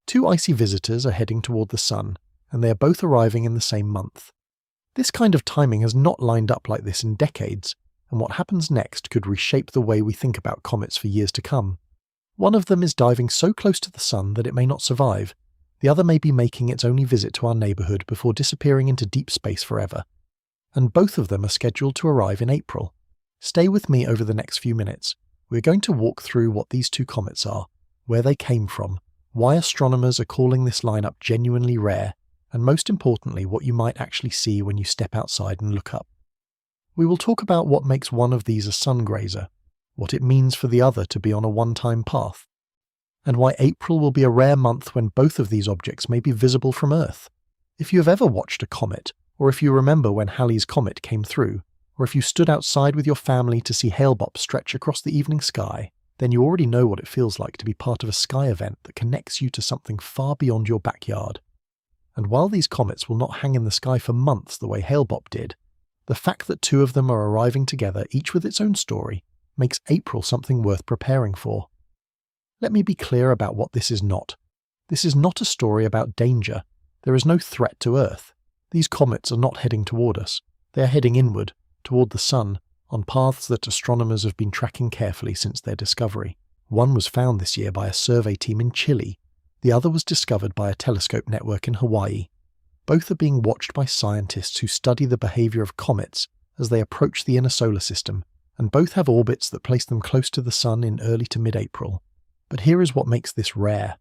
Two icy visitors are heading toward the Sun, and they are both arriving in the same month. This kind of timing has not lined up like this in decades, and what happens next could reshape the way we think about comets for years to come. One of them is diving so close to the Sun that it may not survive. The other may be making its only visit to our neighbourhood before disappearing into deep space forever. And both of them are scheduled to arrive in April. Stay with me over the next few minutes. We're going to walk through what these two comets are, where they came from, why astronomers are calling this lineup genuinely rare, and most importantly what you might actually see when you step outside and look up. We will talk about what makes one of these a sun-grazer, what it means for the other to be on a one-time path, and why April will be a rare month when both of these objects may be visible from Earth. If you have ever watched a comet, or if you remember when Halley's Comet came through, or if you stood outside with your family to see Hale-Bopp stretch across the evening sky, then you already know what it feels like to be part of a sky event that connects you to something far beyond your backyard. And while these comets will not hang in the sky for months the way Hale-Bopp did, the fact that two of them are arriving together, each with its own story, makes April something worth preparing for. Let me be clear about what this is not. This is not a story about danger. There is no threat to Earth. These comets are not heading toward us. They are heading inward, toward the Sun, on paths that astronomers have been tracking carefully since their discovery. One was found this year by a survey team in Chile. The other was discovered by a telescope network in Hawaii. Both are being watched by scientists who study the behavior of comets as they approach the inner solar system, and both have orbits that place them close to the Sun in early to mid-April. But here is what makes this rare.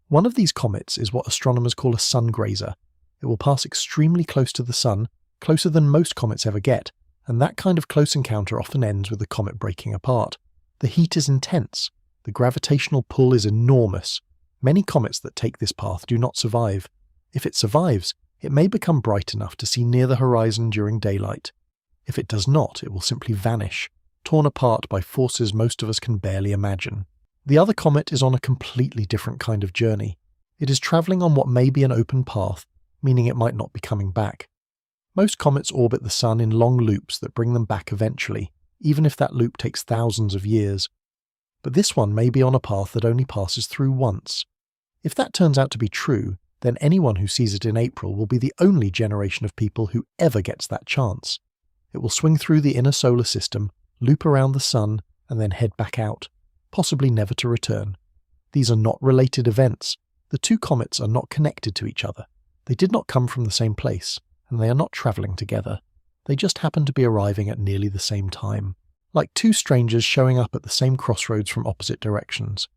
One of these comets is what astronomers call a sun-grazer. It will pass extremely close to the Sun, closer than most comets ever get, and that kind of close encounter often ends with the comet breaking apart. The heat is intense. The gravitational pull is enormous. Many comets that take this path do not survive. If it survives, it may become bright enough to see near the horizon during daylight. If it does not, it will simply vanish, torn apart by forces most of us can barely imagine. The other comet is on a completely different kind of journey. It is travelling on what may be an open path, meaning it might not be coming back. Most comets orbit the Sun in long loops that bring them back eventually, even if that loop takes thousands of years. But this one may be on a path that only passes through once. If that turns out to be true, then anyone who sees it in April will be the only generation of people who ever gets that chance. It will swing through the inner solar system, loop around the Sun, and then head back out, possibly never to return. These are not related events. The two comets are not connected to each other. They did not come from the same place, and they are not travelling together. They just happen to be arriving at nearly the same time, like two strangers showing up at the same crossroads from opposite directions.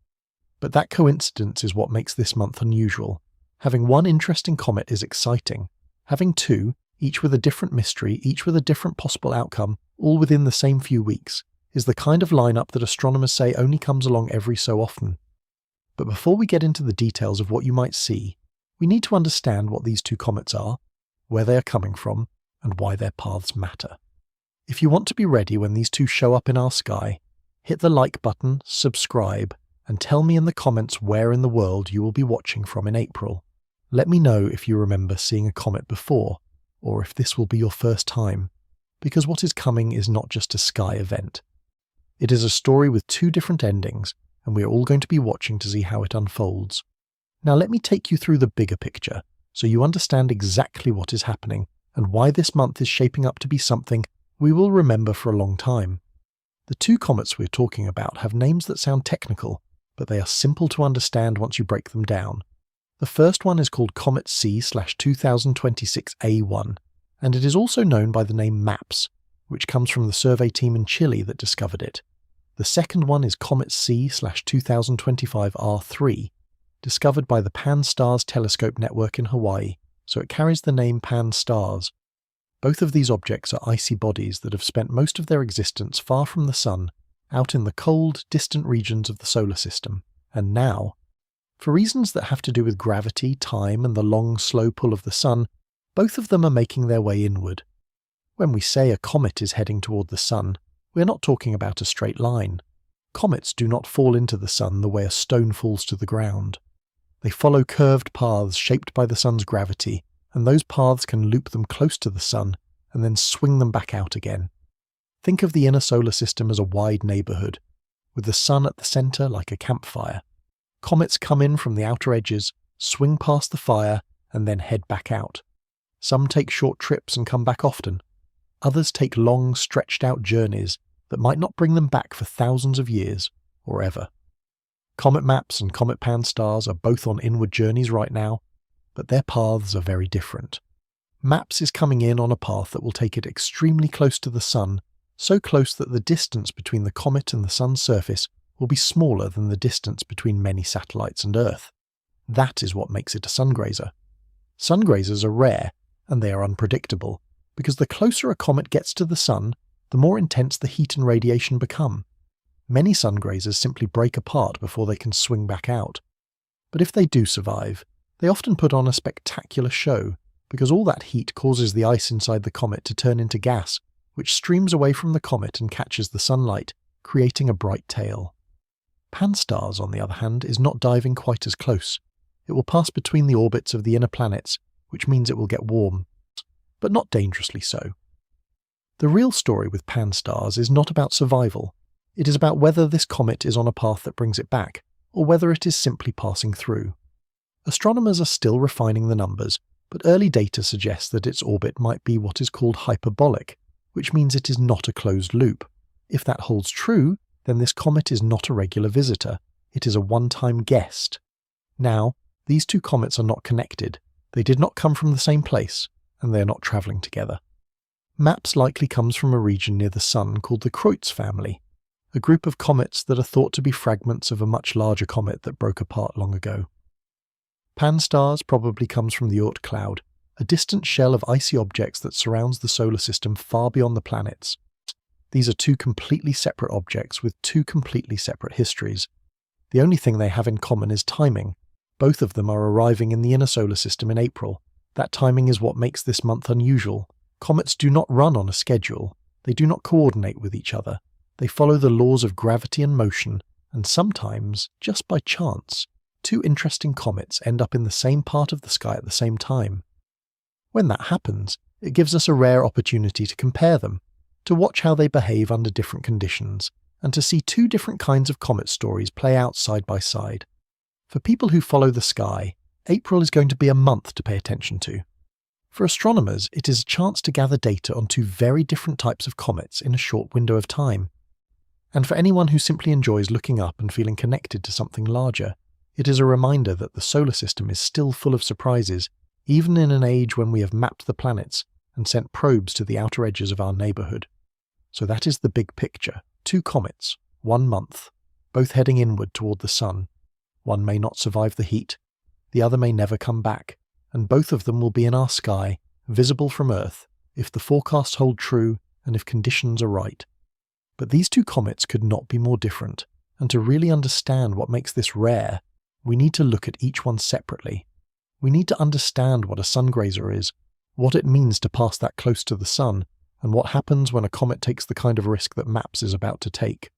But that coincidence is what makes this month unusual. Having one interesting comet is exciting. Having two, each with a different mystery, each with a different possible outcome, all within the same few weeks, is the kind of lineup that astronomers say only comes along every so often. But before we get into the details of what you might see, we need to understand what these two comets are, where they are coming from, and why their paths matter. If you want to be ready when these two show up in our sky, hit the like button, subscribe, and tell me in the comments where in the world you will be watching from in April. Let me know if you remember seeing a comet before, or if this will be your first time, because what is coming is not just a sky event. It is a story with two different endings, and we are all going to be watching to see how it unfolds. Now let me take you through the bigger picture, so you understand exactly what is happening, and why this month is shaping up to be something we will remember for a long time. The two comets we're talking about have names that sound technical, but they are simple to understand once you break them down. The first one is called Comet C/2026A1, and it is also known by the name MAPS, which comes from the survey team in Chile that discovered it. The second one is Comet C/2025R3, discovered by the PanSTARRS telescope network in Hawaii, so it carries the name PanSTARRS. Both of these objects are icy bodies that have spent most of their existence far from the Sun, out in the cold, distant regions of the solar system, and now, for reasons that have to do with gravity, time, and the long, slow pull of the Sun, both of them are making their way inward. When we say a comet is heading toward the Sun, we are not talking about a straight line. Comets do not fall into the Sun the way a stone falls to the ground. They follow curved paths shaped by the Sun's gravity, and those paths can loop them close to the Sun and then swing them back out again. Think of the inner solar system as a wide neighbourhood, with the Sun at the centre like a campfire. Comets come in from the outer edges, swing past the fire, and then head back out. Some take short trips and come back often. Others take long, stretched-out journeys that might not bring them back for thousands of years or ever. Comet Maps and Comet PanSTARRS are both on inward journeys right now, but their paths are very different. Maps is coming in on a path that will take it extremely close to the Sun, so close that the distance between the comet and the Sun's surface will be smaller than the distance between many satellites and Earth. That is what makes it a sun-grazer. Sun-grazers are rare, and they are unpredictable, because the closer a comet gets to the Sun, the more intense the heat and radiation become. Many sun-grazers simply break apart before they can swing back out. But if they do survive, they often put on a spectacular show, because all that heat causes the ice inside the comet to turn into gas, which streams away from the comet and catches the sunlight, creating a bright tail. PanSTARRS, on the other hand, is not diving quite as close. It will pass between the orbits of the inner planets, which means it will get warm, but not dangerously so. The real story with PanSTARRS is not about survival. It is about whether this comet is on a path that brings it back, or whether it is simply passing through. Astronomers are still refining the numbers, but early data suggests that its orbit might be what is called hyperbolic, which means it is not a closed loop. If that holds true, then this comet is not a regular visitor. It is a one-time guest. Now, these two comets are not connected. They did not come from the same place, and they are not travelling together. MAPS likely comes from a region near the Sun called the Comets family, a group of comets that are thought to be fragments of a much larger comet that broke apart long ago. PanSTARRS probably comes from the Oort cloud, a distant shell of icy objects that surrounds the solar system far beyond the planets. These are two completely separate objects with two completely separate histories. The only thing they have in common is timing. Both of them are arriving in the inner solar system in April. That timing is what makes this month unusual. Comets do not run on a schedule. They do not coordinate with each other. They follow the laws of gravity and motion, and sometimes, just by chance, two interesting comets end up in the same part of the sky at the same time. When that happens, it gives us a rare opportunity to compare them, to watch how they behave under different conditions, and to see two different kinds of comet stories play out side by side. For people who follow the sky, April is going to be a month to pay attention to. For astronomers, it is a chance to gather data on two very different types of comets in a short window of time. And for anyone who simply enjoys looking up and feeling connected to something larger, it is a reminder that the solar system is still full of surprises, even in an age when we have mapped the planets and sent probes to the outer edges of our neighbourhood. So that is the big picture. Two comets, 1 month, both heading inward toward the Sun. One may not survive the heat, the other may never come back, and both of them will be in our sky, visible from Earth, if the forecasts hold true and if conditions are right. But these two comets could not be more different, and to really understand what makes this rare, we need to look at each one separately. We need to understand what a sun-grazer is, what it means to pass that close to the Sun, and what happens when a comet takes the kind of risk that MAPS is about to take.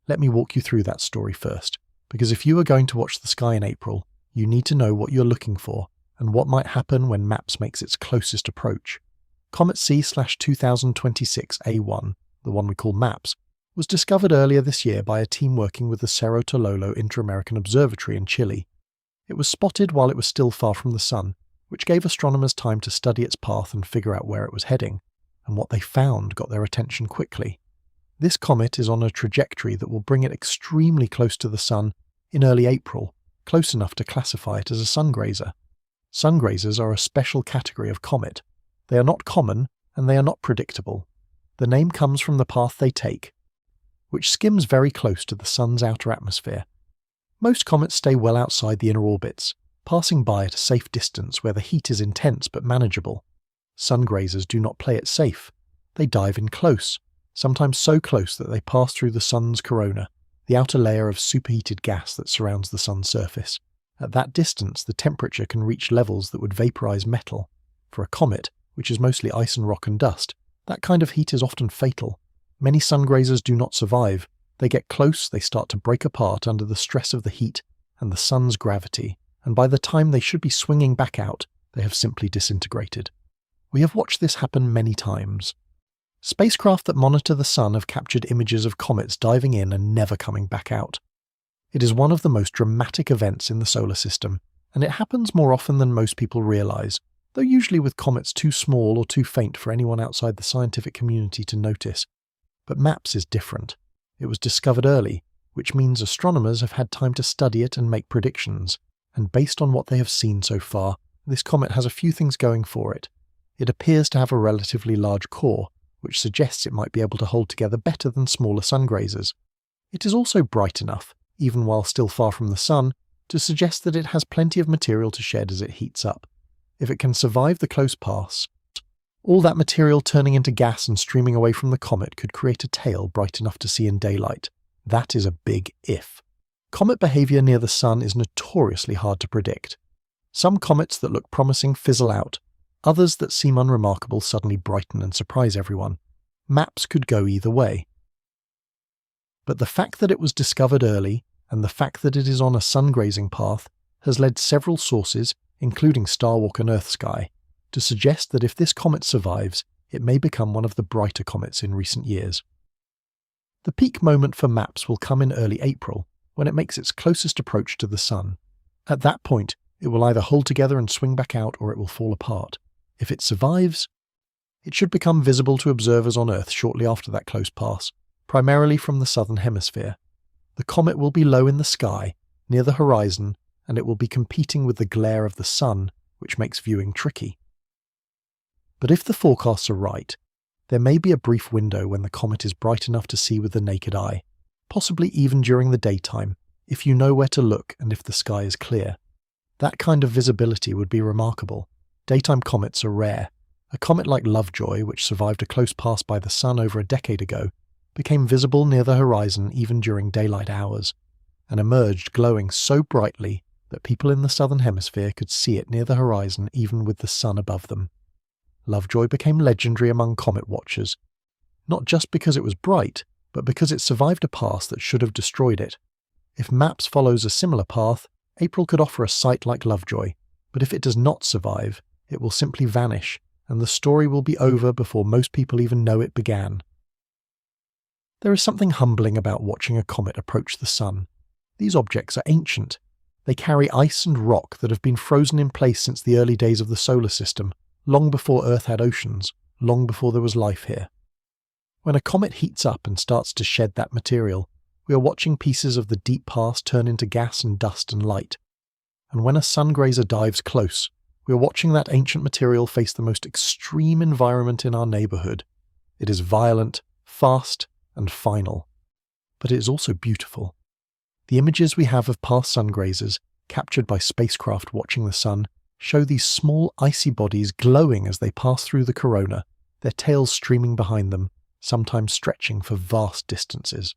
Let me walk you through that story first, because if you are going to watch the sky in April, you need to know what you're looking for, and what might happen when MAPS makes its closest approach. Comet C/2026 A1, the one we call MAPS, was discovered earlier this year by a team working with the Cerro Tololo Inter-American Observatory in Chile. It was spotted while it was still far from the Sun, which gave astronomers time to study its path and figure out where it was heading, and what they found got their attention quickly. This comet is on a trajectory that will bring it extremely close to the Sun in early April, close enough to classify it as a sun-grazer. Sun-grazers are a special category of comet. They are not common, and they are not predictable. The name comes from the path they take, which skims very close to the Sun's outer atmosphere. Most comets stay well outside the inner orbits, passing by at a safe distance where the heat is intense but manageable. Sun-grazers do not play it safe. They dive in close, sometimes so close that they pass through the Sun's corona, the outer layer of superheated gas that surrounds the Sun's surface. At that distance, the temperature can reach levels that would vaporize metal. For a comet, which is mostly ice and rock and dust, that kind of heat is often fatal. Many sun-grazers do not survive. They get close, they start to break apart under the stress of the heat and the Sun's gravity, and by the time they should be swinging back out, they have simply disintegrated. We have watched this happen many times. Spacecraft that monitor the Sun have captured images of comets diving in and never coming back out. It is one of the most dramatic events in the solar system, and it happens more often than most people realize, though usually with comets too small or too faint for anyone outside the scientific community to notice. But MAPS is different. It was discovered early, which means astronomers have had time to study it and make predictions, and based on what they have seen so far, this comet has a few things going for it. It appears to have a relatively large core, which suggests it might be able to hold together better than smaller Sungrazers. It is also bright enough, even while still far from the Sun, to suggest that it has plenty of material to shed as it heats up. If it can survive the close pass, all that material turning into gas and streaming away from the comet could create a tail bright enough to see in daylight. That is a big if. Comet behavior near the Sun is notoriously hard to predict. Some comets that look promising fizzle out, others that seem unremarkable suddenly brighten and surprise everyone. MAPS could go either way. But the fact that it was discovered early, and the fact that it is on a sun-grazing path, has led several sources, including Starwalk and Earthsky, to suggest that if this comet survives, it may become one of the brighter comets in recent years. The peak moment for MAPS will come in early April, when it makes its closest approach to the Sun. At that point, it will either hold together and swing back out, or it will fall apart. If it survives, it should become visible to observers on Earth shortly after that close pass, primarily from the southern hemisphere. The comet will be low in the sky, near the horizon, and it will be competing with the glare of the Sun, which makes viewing tricky. But if the forecasts are right, there may be a brief window when the comet is bright enough to see with the naked eye, possibly even during the daytime, if you know where to look and if the sky is clear. That kind of visibility would be remarkable. Daytime comets are rare. A comet like Lovejoy, which survived a close pass by the Sun over a decade ago, became visible near the horizon even during daylight hours, and emerged glowing so brightly that people in the southern hemisphere could see it near the horizon even with the Sun above them. Lovejoy became legendary among comet watchers, not just because it was bright, but because it survived a pass that should have destroyed it. If MAPS follows a similar path, April could offer a sight like Lovejoy, but if it does not survive, it will simply vanish, and the story will be over before most people even know it began. There is something humbling about watching a comet approach the Sun. These objects are ancient. They carry ice and rock that have been frozen in place since the early days of the solar system, long before Earth had oceans, long before there was life here. When a comet heats up and starts to shed that material, we are watching pieces of the deep past turn into gas and dust and light. And when a Sungrazer dives close, we are watching that ancient material face the most extreme environment in our neighborhood. It is violent, fast, and final. But it is also beautiful. The images we have of past Sungrazers, captured by spacecraft watching the Sun, show these small icy bodies glowing as they pass through the corona, their tails streaming behind them, sometimes stretching for vast distances.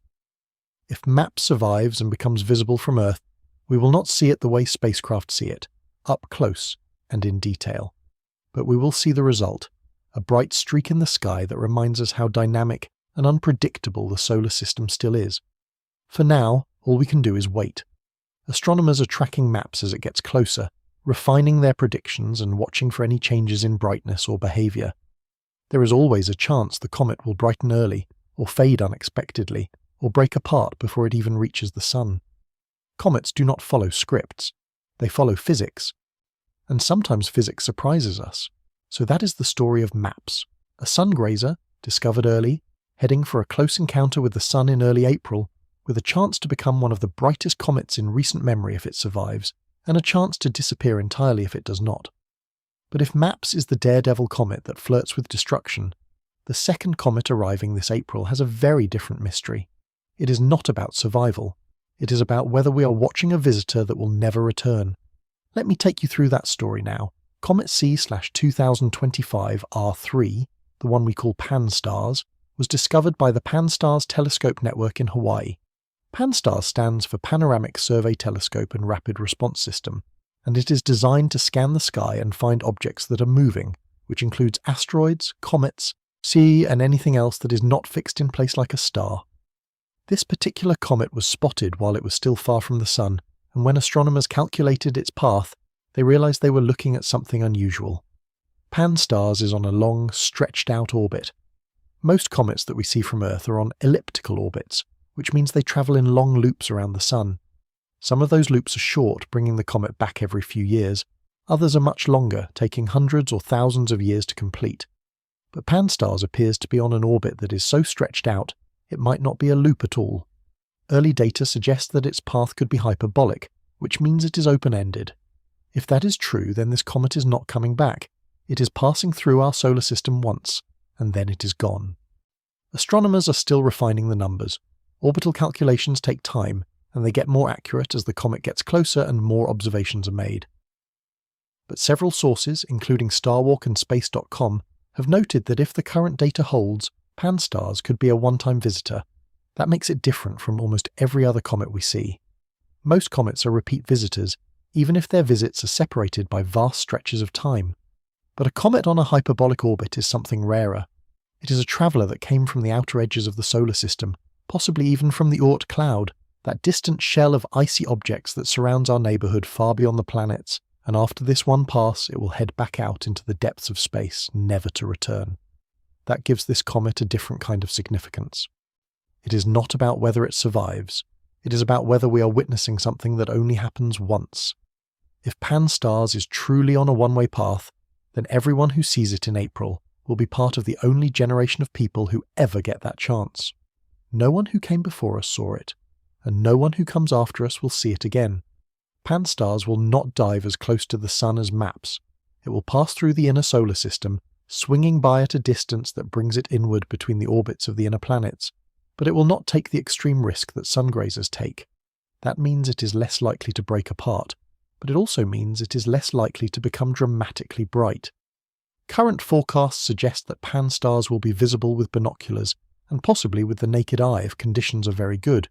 If MAPS survives and becomes visible from Earth, we will not see it the way spacecraft see it, up close and in detail. But we will see the result, a bright streak in the sky that reminds us how dynamic and unpredictable the solar system still is. For now, all we can do is wait. Astronomers are tracking MAPS as it gets closer, refining their predictions and watching for any changes in brightness or behavior. There is always a chance the comet will brighten early, or fade unexpectedly, or break apart before it even reaches the Sun. Comets do not follow scripts. They follow physics. And sometimes physics surprises us. So that is the story of MAPS, a Sungrazer, discovered early, heading for a close encounter with the Sun in early April, with a chance to become one of the brightest comets in recent memory if it survives, and a chance to disappear entirely if it does not. But if MAPS is the daredevil comet that flirts with destruction, the second comet arriving this April has a very different mystery. It is not about survival. It is about whether we are watching a visitor that will never return. Let me take you through that story now. Comet C/2025 R3, the one we call PanSTARRS, was discovered by the PanSTARRS telescope network in Hawaii. PanSTARRS stands for Panoramic Survey Telescope and Rapid Response System, and it is designed to scan the sky and find objects that are moving, which includes asteroids, comets, and anything else that is not fixed in place like a star. This particular comet was spotted while it was still far from the Sun, and when astronomers calculated its path, they realized they were looking at something unusual. PanSTARRS is on a long, stretched-out orbit. Most comets that we see from Earth are on elliptical orbits, which means they travel in long loops around the Sun. Some of those loops are short, bringing the comet back every few years. Others are much longer, taking hundreds or thousands of years to complete. But PanSTARRS appears to be on an orbit that is so stretched out, it might not be a loop at all. Early data suggests that its path could be hyperbolic, which means it is open-ended. If that is true, then this comet is not coming back. It is passing through our solar system once, and then it is gone. Astronomers are still refining the numbers. Orbital calculations take time, and they get more accurate as the comet gets closer and more observations are made. But several sources, including StarWalk and Space.com, have noted that if the current data holds, PanSTARRS could be a one-time visitor. That makes it different from almost every other comet we see. Most comets are repeat visitors, even if their visits are separated by vast stretches of time. But a comet on a hyperbolic orbit is something rarer. It is a traveller that came from the outer edges of the solar system, possibly even from the Oort cloud, that distant shell of icy objects that surrounds our neighbourhood far beyond the planets, and after this one pass it will head back out into the depths of space, never to return. That gives this comet a different kind of significance. It is not about whether it survives. It is about whether we are witnessing something that only happens once. If PanSTARRS is truly on a one-way path, then everyone who sees it in April will be part of the only generation of people who ever get that chance. No one who came before us saw it, and no one who comes after us will see it again. PanSTARRS will not dive as close to the Sun as MAPS. It will pass through the inner solar system, swinging by at a distance that brings it inward between the orbits of the inner planets, but it will not take the extreme risk that Sungrazers take. That means it is less likely to break apart, but it also means it is less likely to become dramatically bright. Current forecasts suggest that PanSTARRS will be visible with binoculars, and possibly with the naked eye if conditions are very good.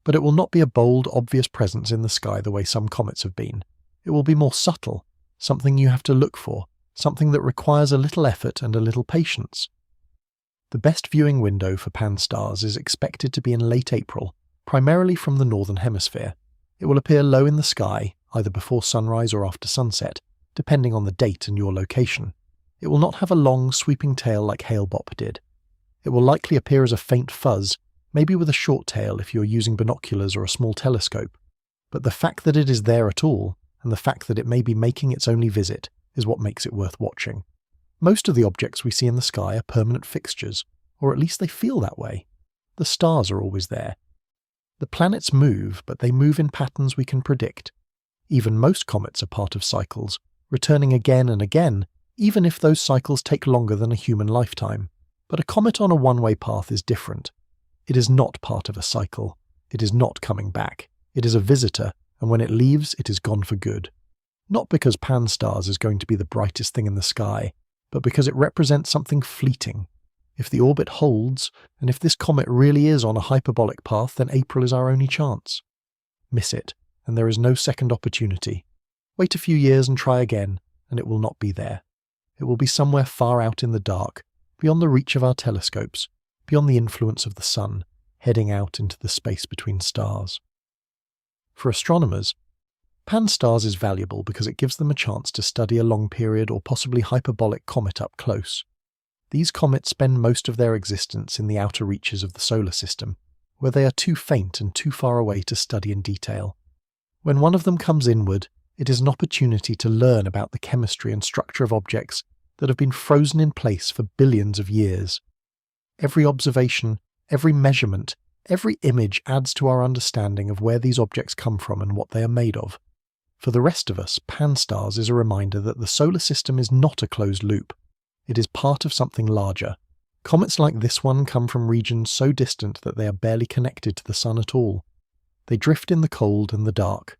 But it will not be a bold, obvious presence in the sky the way some comets have been. It will be more subtle, something you have to look for, something that requires a little effort and a little patience. The best viewing window for PanSTARRS is expected to be in late April, primarily from the northern hemisphere. It will appear low in the sky, either before sunrise or after sunset, depending on the date and your location. It will not have a long, sweeping tail like Hale-Bopp did. It will likely appear as a faint fuzz, maybe with a short tail if you're using binoculars or a small telescope. But the fact that it is there at all, and the fact that it may be making its only visit, is what makes it worth watching. Most of the objects we see in the sky are permanent fixtures, or at least they feel that way. The stars are always there. The planets move, but they move in patterns we can predict. Even most comets are part of cycles, returning again and again, even if those cycles take longer than a human lifetime. But a comet on a one-way path is different. It is not part of a cycle. It is not coming back. It is a visitor, and when it leaves, it is gone for good. Not because PanSTARRS is going to be the brightest thing in the sky, but because it represents something fleeting. If the orbit holds, and if this comet really is on a hyperbolic path, then April is our only chance. Miss it, and there is no second opportunity. Wait a few years and try again, and it will not be there. It will be somewhere far out in the dark, beyond the reach of our telescopes, beyond the influence of the sun, heading out into the space between stars. For astronomers, PanSTARRS is valuable because it gives them a chance to study a long period or possibly hyperbolic comet up close. These comets spend most of their existence in the outer reaches of the solar system, where they are too faint and too far away to study in detail. When one of them comes inward, it is an opportunity to learn about the chemistry and structure of objects that have been frozen in place for billions of years. Every observation, every measurement, every image adds to our understanding of where these objects come from and what they are made of. For the rest of us, PanSTARRS is a reminder that the solar system is not a closed loop. It is part of something larger. Comets like this one come from regions so distant that they are barely connected to the sun at all. They drift in the cold and the dark,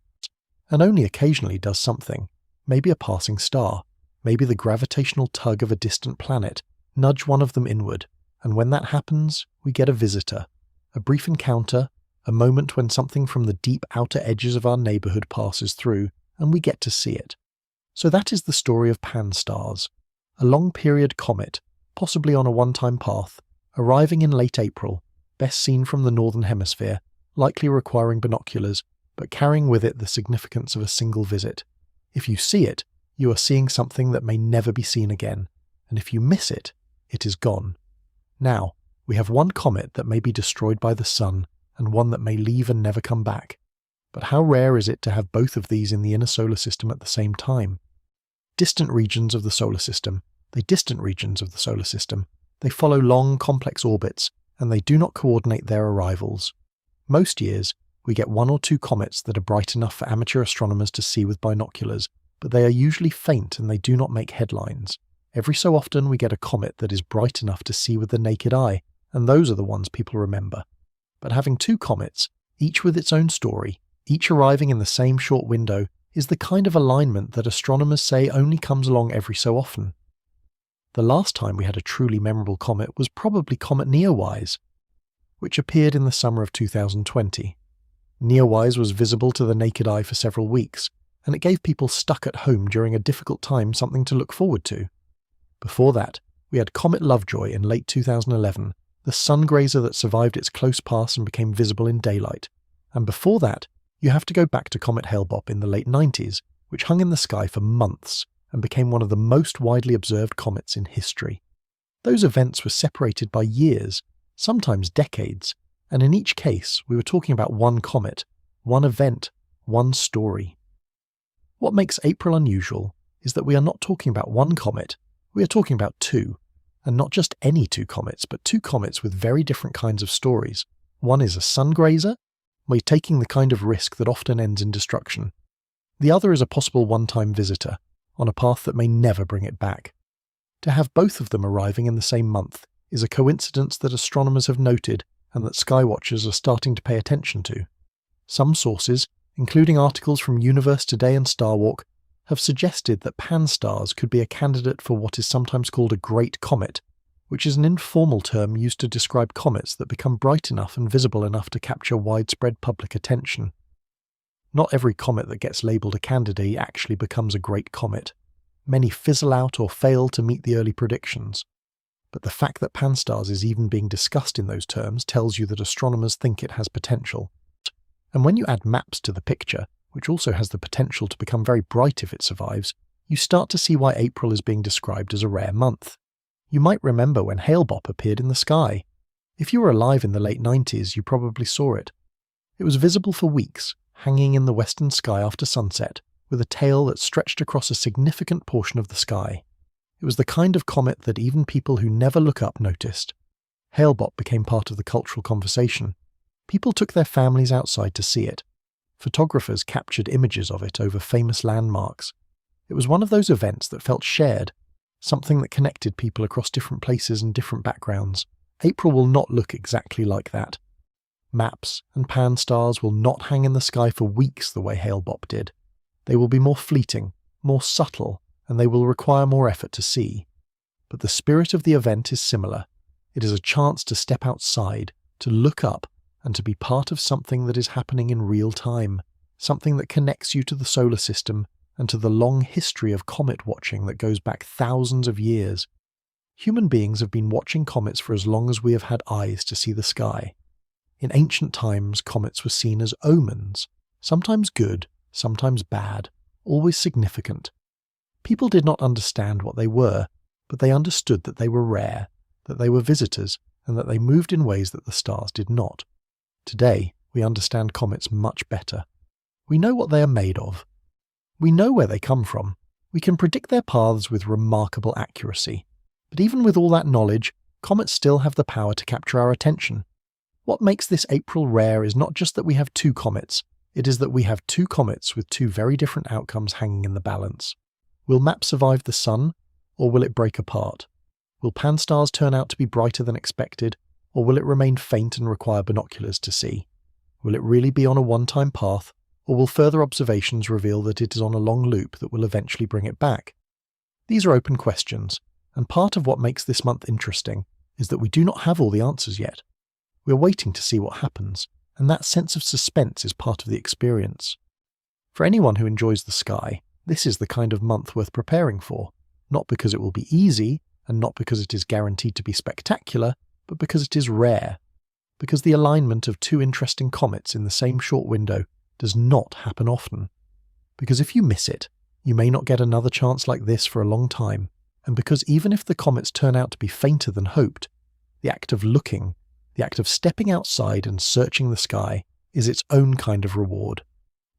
and only occasionally does something, maybe a passing star, maybe the gravitational tug of a distant planet, nudge one of them inward, and when that happens, we get a visitor, a brief encounter, a moment when something from the deep outer edges of our neighbourhood passes through, and we get to see it. So that is the story of PanSTARRS, a long-period comet, possibly on a one-time path, arriving in late April, best seen from the northern hemisphere, likely requiring binoculars, but carrying with it the significance of a single visit. If you see it, you are seeing something that may never be seen again, and if you miss it, it is gone. Now, we have one comet that may be destroyed by the sun, and one that may leave and never come back. But how rare is it to have both of these in the inner solar system at the same time? Distant regions of the solar system, they follow long, complex orbits, and they do not coordinate their arrivals. Most years, we get 1 or 2 comets that are bright enough for amateur astronomers to see with binoculars, but they are usually faint and they do not make headlines. Every so often we get a comet that is bright enough to see with the naked eye, and those are the ones people remember. But having 2 comets, each with its own story, each arriving in the same short window, is the kind of alignment that astronomers say only comes along every so often. The last time we had a truly memorable comet was probably Comet Neowise, which appeared in the summer of 2020. Neowise was visible to the naked eye for several weeks, and it gave people stuck at home during a difficult time something to look forward to. Before that, we had Comet Lovejoy in late 2011, the Sungrazer that survived its close pass and became visible in daylight. And before that, you have to go back to Comet Hale-Bopp in the late 90s, which hung in the sky for months and became one of the most widely observed comets in history. Those events were separated by years, sometimes decades, and in each case we were talking about one comet, one event, one story. What makes April unusual is that we are not talking about one comet, we are talking about 2, and not just any 2 comets, but 2 comets with very different kinds of stories. One is a Sungrazer, where you're taking the kind of risk that often ends in destruction. The other is a possible one-time visitor, on a path that may never bring it back. To have both of them arriving in the same month is a coincidence that astronomers have noted and that skywatchers are starting to pay attention to. Some sources, including articles from Universe Today and Starwalk, have suggested that PanSTARRS could be a candidate for what is sometimes called a great comet, which is an informal term used to describe comets that become bright enough and visible enough to capture widespread public attention. Not every comet that gets labelled a candidate actually becomes a great comet. Many fizzle out or fail to meet the early predictions. But the fact that PanSTARRS is even being discussed in those terms tells you that astronomers think it has potential. And when you add MAPS to the picture, which also has the potential to become very bright if it survives, you start to see why April is being described as a rare month. You might remember when Hale-Bopp appeared in the sky. If you were alive in the late 90s, you probably saw it. It was visible for weeks, hanging in the western sky after sunset, with a tail that stretched across a significant portion of the sky. It was the kind of comet that even people who never look up noticed. Hale-Bopp became part of the cultural conversation. People took their families outside to see it. Photographers captured images of it over famous landmarks. It was one of those events that felt shared, something that connected people across different places and different backgrounds. April will not look exactly like that. MAPS and PanSTARRS will not hang in the sky for weeks the way Hale-Bopp did. They will be more fleeting, more subtle, and they will require more effort to see. But the spirit of the event is similar. It is a chance to step outside, to look up, and to be part of something that is happening in real time, something that connects you to the solar system and to the long history of comet watching that goes back thousands of years. Human beings have been watching comets for as long as we have had eyes to see the sky. In ancient times, comets were seen as omens, sometimes good, sometimes bad, always significant. People did not understand what they were, but they understood that they were rare, that they were visitors, and that they moved in ways that the stars did not. Today, we understand comets much better. We know what they are made of. We know where they come from. We can predict their paths with remarkable accuracy. But even with all that knowledge, comets still have the power to capture our attention. What makes this April rare is not just that we have 2 comets, it is that we have 2 comets with 2 very different outcomes hanging in the balance. Will MAP survive the sun, or will it break apart? Will PanSTARRS turn out to be brighter than expected, or will it remain faint and require binoculars to see? Will it really be on a one-time path, or will further observations reveal that it is on a long loop that will eventually bring it back? These are open questions, and part of what makes this month interesting is that we do not have all the answers yet. We are waiting to see what happens, and that sense of suspense is part of the experience. For anyone who enjoys the sky, this is the kind of month worth preparing for, not because it will be easy, and not because it is guaranteed to be spectacular, but because it is rare, because the alignment of 2 interesting comets in the same short window does not happen often. Because if you miss it, you may not get another chance like this for a long time, and because even if the comets turn out to be fainter than hoped, the act of looking, the act of stepping outside and searching the sky, is its own kind of reward.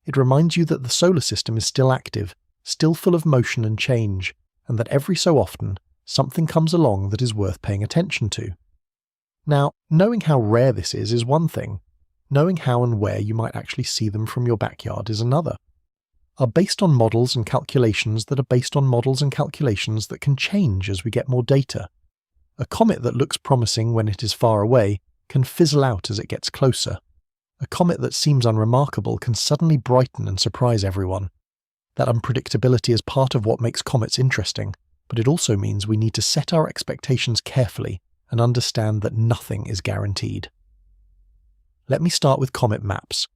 It reminds you that the solar system is still active, still full of motion and change, and that every so often, something comes along that is worth paying attention to. Now, knowing how rare this is one thing. Knowing how and where you might actually see them from your backyard is another. Are based on models and calculations that are based on models and calculations that can change as we get more data. A comet that looks promising when it is far away can fizzle out as it gets closer. A comet that seems unremarkable can suddenly brighten and surprise everyone. That unpredictability is part of what makes comets interesting, but it also means we need to set our expectations carefully and understand that nothing is guaranteed. Let me start with comet maps.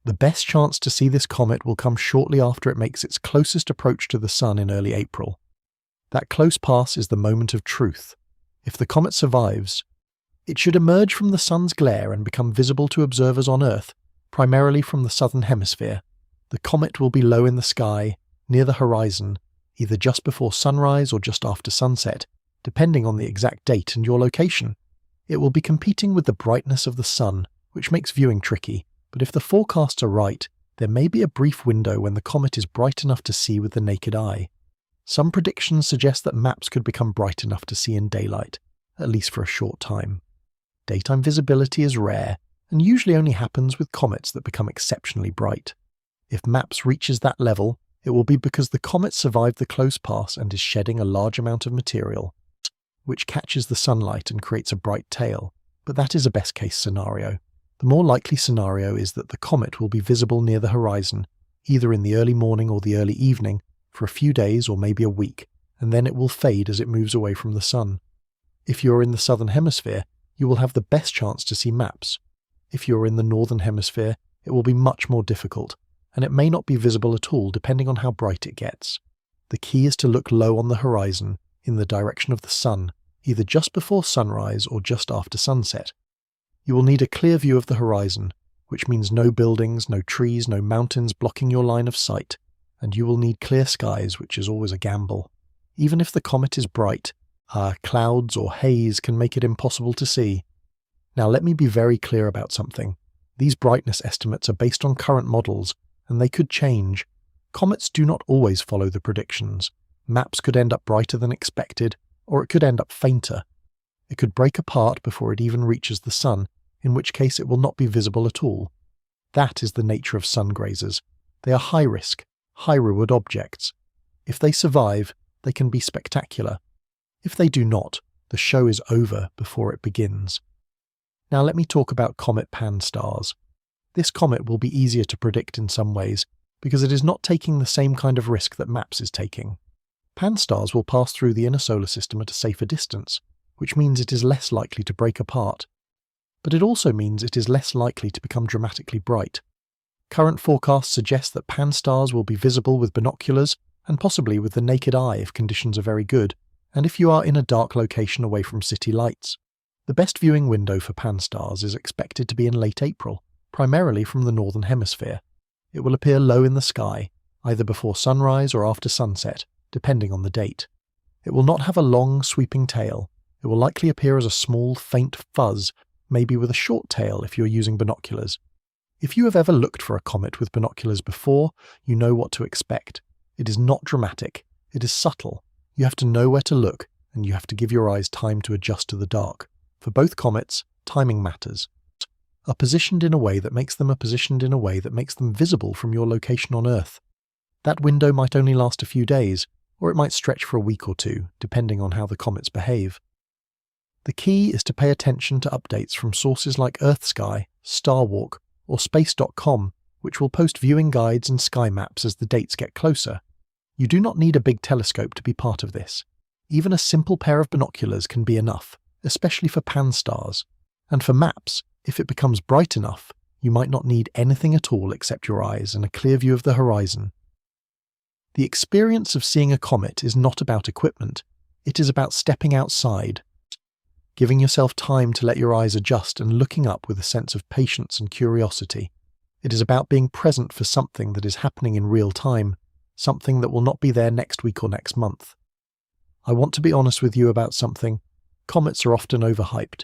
The best chance to see this comet will come shortly after it makes its closest approach to the Sun in early April. That close pass is the moment of truth. If the comet survives, it should emerge from the Sun's glare and become visible to observers on Earth, primarily from the southern hemisphere. The comet will be low in the sky, near the horizon, either just before sunrise or just after sunset, depending on the exact date and your location. It will be competing with the brightness of the Sun, which makes viewing tricky, but if the forecasts are right, there may be a brief window when the comet is bright enough to see with the naked eye. Some predictions suggest that maps could become bright enough to see in daylight, at least for a short time. Daytime visibility is rare, and usually only happens with comets that become exceptionally bright. If MAPS reaches that level, it will be because the comet survived the close pass and is shedding a large amount of material, which catches the sunlight and creates a bright tail, but that is a best-case scenario. The more likely scenario is that the comet will be visible near the horizon, either in the early morning or the early evening, for a few days or maybe a week, and then it will fade as it moves away from the Sun. If you're in the southern hemisphere, you will have the best chance to see MAPS. If you're in the northern hemisphere, it will be much more difficult, and it may not be visible at all depending on how bright it gets. The key is to look low on the horizon, in the direction of the Sun, either just before sunrise or just after sunset. You will need a clear view of the horizon, which means no buildings, no trees, no mountains blocking your line of sight, and you will need clear skies, which is always a gamble. Even if the comet is bright, clouds or haze can make it impossible to see. Now let me be very clear about something. These brightness estimates are based on current models, and they could change. Comets do not always follow the predictions. MAPS could end up brighter than expected, or it could end up fainter. It could break apart before it even reaches the Sun, in which case it will not be visible at all. That is the nature of sun-grazers. They are high-risk, high-reward objects. If they survive, they can be spectacular. If they do not, the show is over before it begins. Now let me talk about Comet PanSTARRS. This comet will be easier to predict in some ways, because it is not taking the same kind of risk that MAPS is taking. PanSTARRS will pass through the inner solar system at a safer distance, which means it is less likely to break apart. But it also means it is less likely to become dramatically bright. Current forecasts suggest that PanSTARRS will be visible with binoculars and possibly with the naked eye if conditions are very good, and if you are in a dark location away from city lights. The best viewing window for PanSTARRS is expected to be in late April, primarily from the northern hemisphere. It will appear low in the sky, either before sunrise or after sunset, depending on the date. It will not have a long, sweeping tail. It will likely appear as a small, faint fuzz, maybe with a short tail if you're using binoculars. If you have ever looked for a comet with binoculars before, you know what to expect. It is not dramatic. It is subtle. You have to know where to look, and you have to give your eyes time to adjust to the dark. For both comets, timing matters. Are positioned in a way that makes them visible from your location on Earth. That window might only last a few days, or it might stretch for a week or two, depending on how the comets behave. The key is to pay attention to updates from sources like EarthSky, Starwalk, or Space.com, which will post viewing guides and sky maps as the dates get closer. You do not need a big telescope to be part of this. Even a simple pair of binoculars can be enough, especially for PanSTARRS. And for MAPS, if it becomes bright enough, you might not need anything at all except your eyes and a clear view of the horizon. The experience of seeing a comet is not about equipment. It is about stepping outside, giving yourself time to let your eyes adjust and looking up with a sense of patience and curiosity. It is about being present for something that is happening in real time, something that will not be there next week or next month. I want to be honest with you about something. Comets are often overhyped.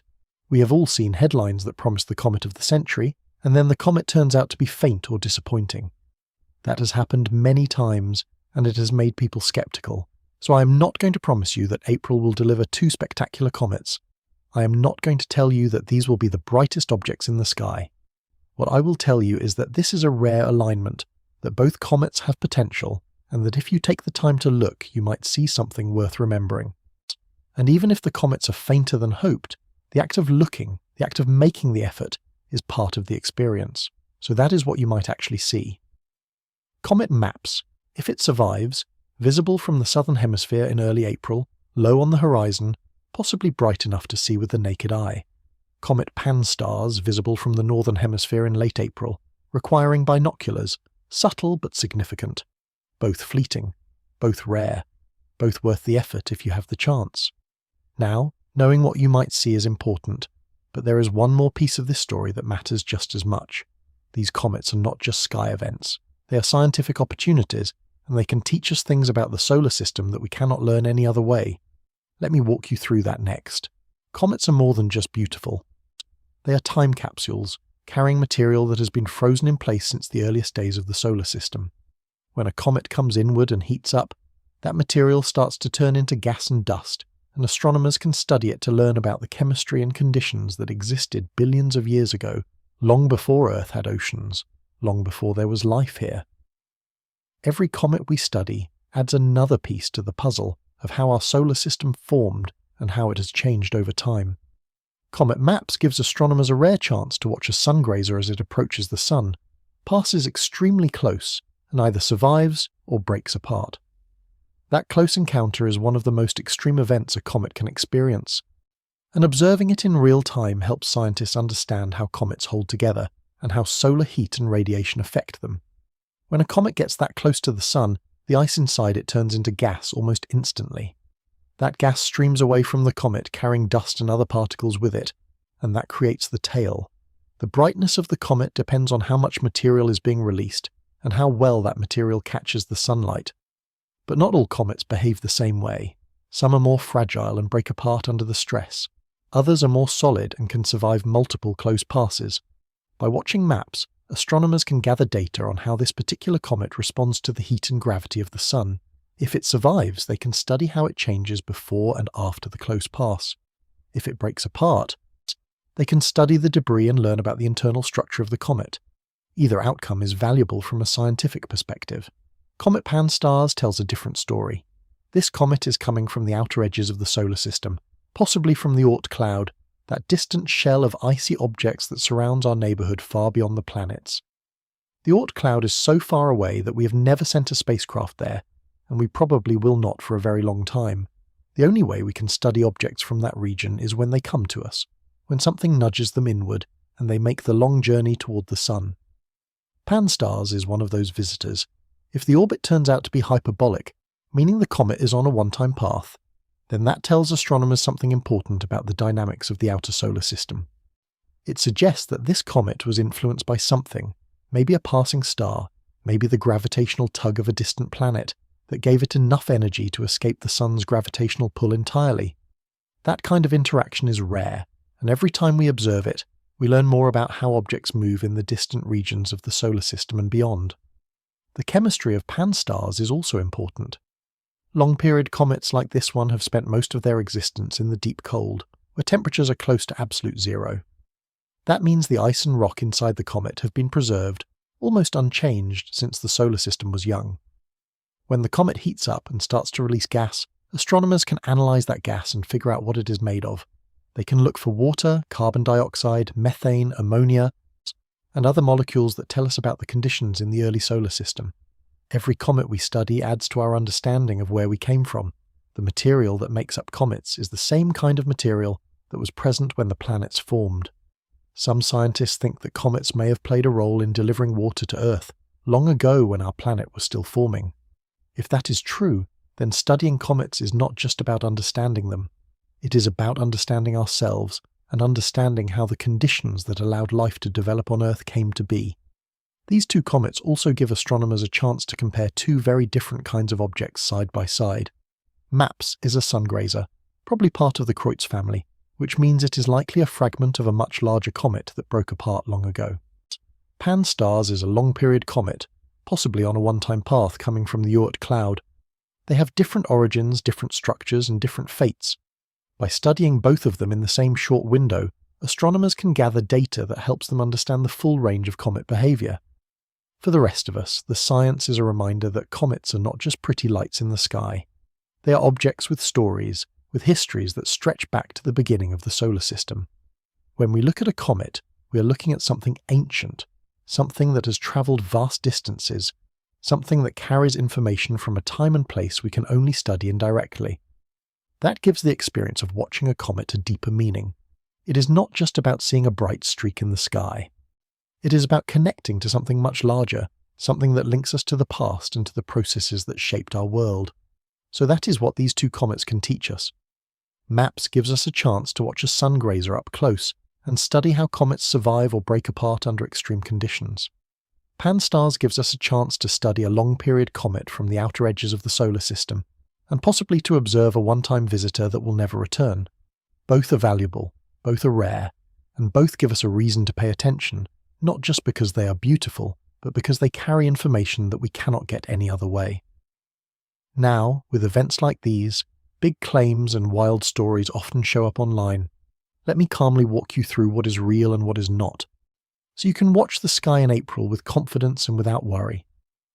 We have all seen headlines that promise the comet of the century, and then the comet turns out to be faint or disappointing. That has happened many times, and it has made people skeptical. So I am not going to promise you that April will deliver 2 spectacular comets. I am not going to tell you that these will be the brightest objects in the sky. What I will tell you is that this is a rare alignment, that both comets have potential, and that if you take the time to look, you might see something worth remembering. And even if the comets are fainter than hoped, the act of looking, the act of making the effort, is part of the experience. So that is what you might actually see. Comet MAPS, if it survives, visible from the southern hemisphere in early April, low on the horizon, possibly bright enough to see with the naked eye. Comet PanSTARRS, visible from the northern hemisphere in late April, requiring binoculars, subtle but significant. Both fleeting, both rare, both worth the effort if you have the chance. Now, knowing what you might see is important, but there is one more piece of this story that matters just as much. These comets are not just sky events. They are scientific opportunities, and they can teach us things about the solar system that we cannot learn any other way. Let me walk you through that next. Comets are more than just beautiful. They are time capsules, carrying material that has been frozen in place since the earliest days of the solar system. When a comet comes inward and heats up, that material starts to turn into gas and dust, and astronomers can study it to learn about the chemistry and conditions that existed billions of years ago, long before Earth had oceans, long before there was life here. Every comet we study adds another piece to the puzzle of how our solar system formed and how it has changed over time. Comet MAPS gives astronomers a rare chance to watch a sungrazer as it approaches the Sun, passes extremely close, and either survives or breaks apart. That close encounter is one of the most extreme events a comet can experience, and observing it in real time helps scientists understand how comets hold together and how solar heat and radiation affect them. When a comet gets that close to the Sun, the ice inside it turns into gas almost instantly. That gas streams away from the comet, carrying dust and other particles with it, and that creates the tail. The brightness of the comet depends on how much material is being released and how well that material catches the sunlight. But not all comets behave the same way. Some are more fragile and break apart under the stress. Others are more solid and can survive multiple close passes. By watching MAPS, astronomers can gather data on how this particular comet responds to the heat and gravity of the Sun. If it survives, they can study how it changes before and after the close pass. If it breaks apart, they can study the debris and learn about the internal structure of the comet. Either outcome is valuable from a scientific perspective. Comet PanSTARRS tells a different story. This comet is coming from the outer edges of the solar system, possibly from the Oort cloud, that distant shell of icy objects that surrounds our neighbourhood far beyond the planets. The Oort cloud is so far away that we have never sent a spacecraft there, and we probably will not for a very long time. The only way we can study objects from that region is when they come to us, when something nudges them inward, and they make the long journey toward the Sun. PanSTARRS is one of those visitors. If the orbit turns out to be hyperbolic, meaning the comet is on a one-time path, then that tells astronomers something important about the dynamics of the outer solar system. It suggests that this comet was influenced by something, maybe a passing star, maybe the gravitational tug of a distant planet, that gave it enough energy to escape the Sun's gravitational pull entirely. That kind of interaction is rare, and every time we observe it, we learn more about how objects move in the distant regions of the solar system and beyond. The chemistry of PanSTARRS is also important. Long-period comets like this one have spent most of their existence in the deep cold, where temperatures are close to absolute zero. That means the ice and rock inside the comet have been preserved, almost unchanged since the solar system was young. When the comet heats up and starts to release gas, astronomers can analyze that gas and figure out what it is made of. They can look for water, carbon dioxide, methane, ammonia, and other molecules that tell us about the conditions in the early solar system. Every comet we study adds to our understanding of where we came from. The material that makes up comets is the same kind of material that was present when the planets formed. Some scientists think that comets may have played a role in delivering water to Earth long ago when our planet was still forming. If that is true, then studying comets is not just about understanding them. It is about understanding ourselves and understanding how the conditions that allowed life to develop on Earth came to be. These two comets also give astronomers a chance to compare two very different kinds of objects side by side. MAPS is a Sungrazer, probably part of the Kreutz family, which means it is likely a fragment of a much larger comet that broke apart long ago. PanSTARRS is a long-period comet, possibly on a one-time path coming from the Oort cloud. They have different origins, different structures, and different fates. By studying both of them in the same short window, astronomers can gather data that helps them understand the full range of comet behaviour. For the rest of us, the science is a reminder that comets are not just pretty lights in the sky. They are objects with stories, with histories that stretch back to the beginning of the solar system. When we look at a comet, we are looking at something ancient, something that has travelled vast distances, something that carries information from a time and place we can only study indirectly. That gives the experience of watching a comet a deeper meaning. It is not just about seeing a bright streak in the sky. It is about connecting to something much larger, something that links us to the past and to the processes that shaped our world. So that is what these two comets can teach us. MAPS gives us a chance to watch a Sungrazer up close and study how comets survive or break apart under extreme conditions. PanSTARRS gives us a chance to study a long-period comet from the outer edges of the solar system, and possibly to observe a one-time visitor that will never return. Both are valuable, both are rare, and both give us a reason to pay attention, not just because they are beautiful, but because they carry information that we cannot get any other way. Now, with events like these, big claims and wild stories often show up online. Let me calmly walk you through what is real and what is not, so you can watch the sky in April with confidence and without worry.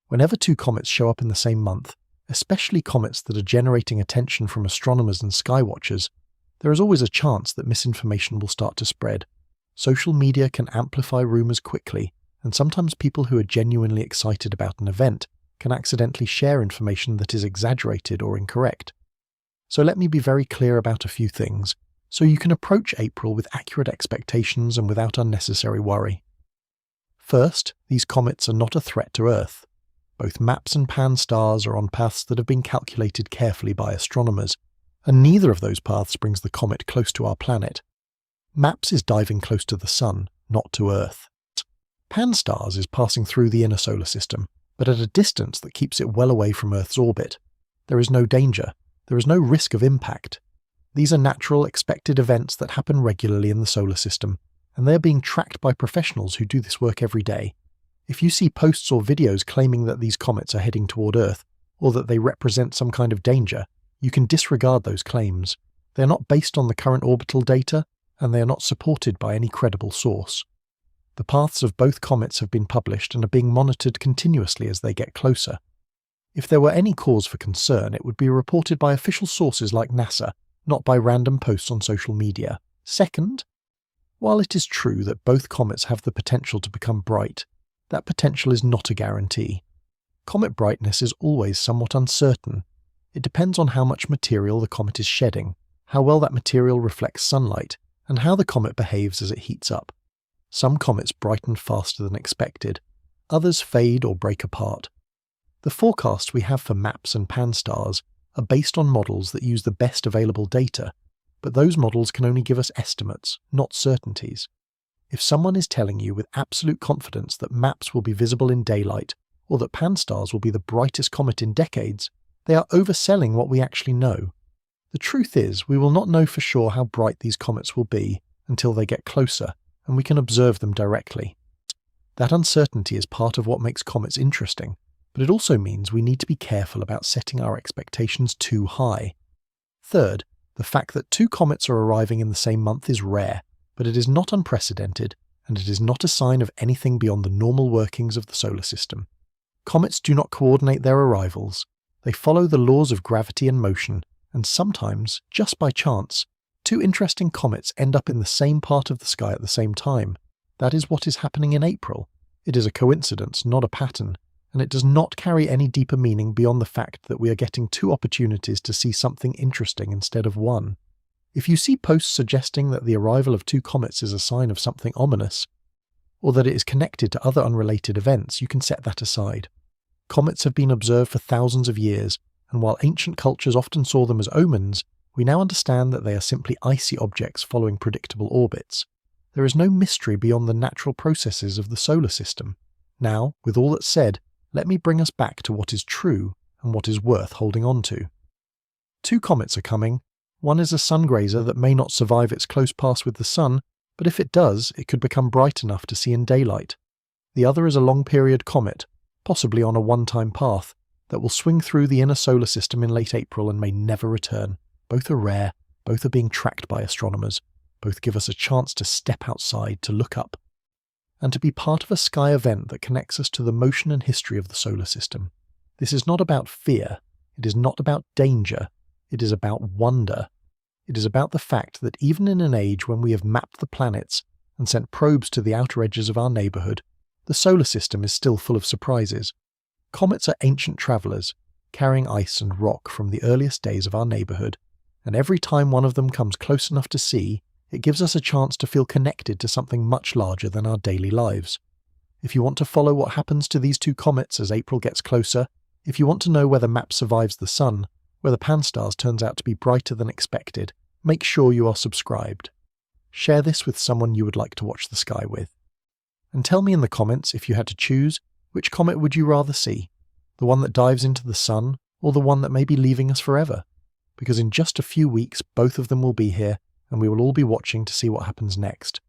Whenever two comets show up in the same month, especially comets that are generating attention from astronomers and skywatchers, there is always a chance that misinformation will start to spread. Social media can amplify rumours quickly, and sometimes people who are genuinely excited about an event can accidentally share information that is exaggerated or incorrect. So let me be very clear about a few things, so you can approach April with accurate expectations and without unnecessary worry. First, these comets are not a threat to Earth. Both MAPS and PanSTARRS are on paths that have been calculated carefully by astronomers, and neither of those paths brings the comet close to our planet. MAPS is diving close to the Sun, not to Earth. PanSTARRS is passing through the inner solar system, but at a distance that keeps it well away from Earth's orbit. There is no danger. There is no risk of impact. These are natural, expected events that happen regularly in the solar system, and they are being tracked by professionals who do this work every day. If you see posts or videos claiming that these comets are heading toward Earth, or that they represent some kind of danger, you can disregard those claims. They are not based on the current orbital data, and they are not supported by any credible source. The paths of both comets have been published and are being monitored continuously as they get closer. If there were any cause for concern, it would be reported by official sources like NASA, not by random posts on social media. Second, while it is true that both comets have the potential to become bright, that potential is not a guarantee. Comet brightness is always somewhat uncertain. It depends on how much material the comet is shedding, how well that material reflects sunlight, and how the comet behaves as it heats up. Some comets brighten faster than expected, others fade or break apart. The forecasts we have for MAPS and PanSTARRS are based on models that use the best available data, but those models can only give us estimates, not certainties. If someone is telling you with absolute confidence that MAPS will be visible in daylight, or that PanSTARRS will be the brightest comet in decades, they are overselling what we actually know. The truth is, we will not know for sure how bright these comets will be until they get closer, and we can observe them directly. That uncertainty is part of what makes comets interesting, but it also means we need to be careful about setting our expectations too high. Third, the fact that two comets are arriving in the same month is rare, but it is not unprecedented, and it is not a sign of anything beyond the normal workings of the solar system. Comets do not coordinate their arrivals. They follow the laws of gravity and motion, and sometimes, just by chance, two interesting comets end up in the same part of the sky at the same time. That is what is happening in April. It is a coincidence, not a pattern, and it does not carry any deeper meaning beyond the fact that we are getting two opportunities to see something interesting instead of one. If you see posts suggesting that the arrival of two comets is a sign of something ominous, or that it is connected to other unrelated events, you can set that aside. Comets have been observed for thousands of years, and while ancient cultures often saw them as omens, we now understand that they are simply icy objects following predictable orbits. There is no mystery beyond the natural processes of the solar system. Now, with all that's said, let me bring us back to what is true and what is worth holding on to. Two comets are coming. One is a Sungrazer that may not survive its close pass with the Sun, but if it does, it could become bright enough to see in daylight. The other is a long-period comet, possibly on a one-time path, that will swing through the inner solar system in late April and may never return. Both are rare, both are being tracked by astronomers, both give us a chance to step outside, to look up, and to be part of a sky event that connects us to the motion and history of the solar system. This is not about fear, it is not about danger, it is about wonder. It is about the fact that even in an age when we have mapped the planets and sent probes to the outer edges of our neighbourhood, the solar system is still full of surprises. Comets are ancient travellers, carrying ice and rock from the earliest days of our neighbourhood, and every time one of them comes close enough to see, it gives us a chance to feel connected to something much larger than our daily lives. If you want to follow what happens to these two comets as April gets closer, if you want to know whether MAP survives the Sun, whether PanSTARRS turns out to be brighter than expected, make sure you are subscribed. Share this with someone you would like to watch the sky with. And tell me in the comments, if you had to choose, which comet would you rather see? The one that dives into the Sun, or the one that may be leaving us forever? Because in just a few weeks both of them will be here, and we will all be watching to see what happens next.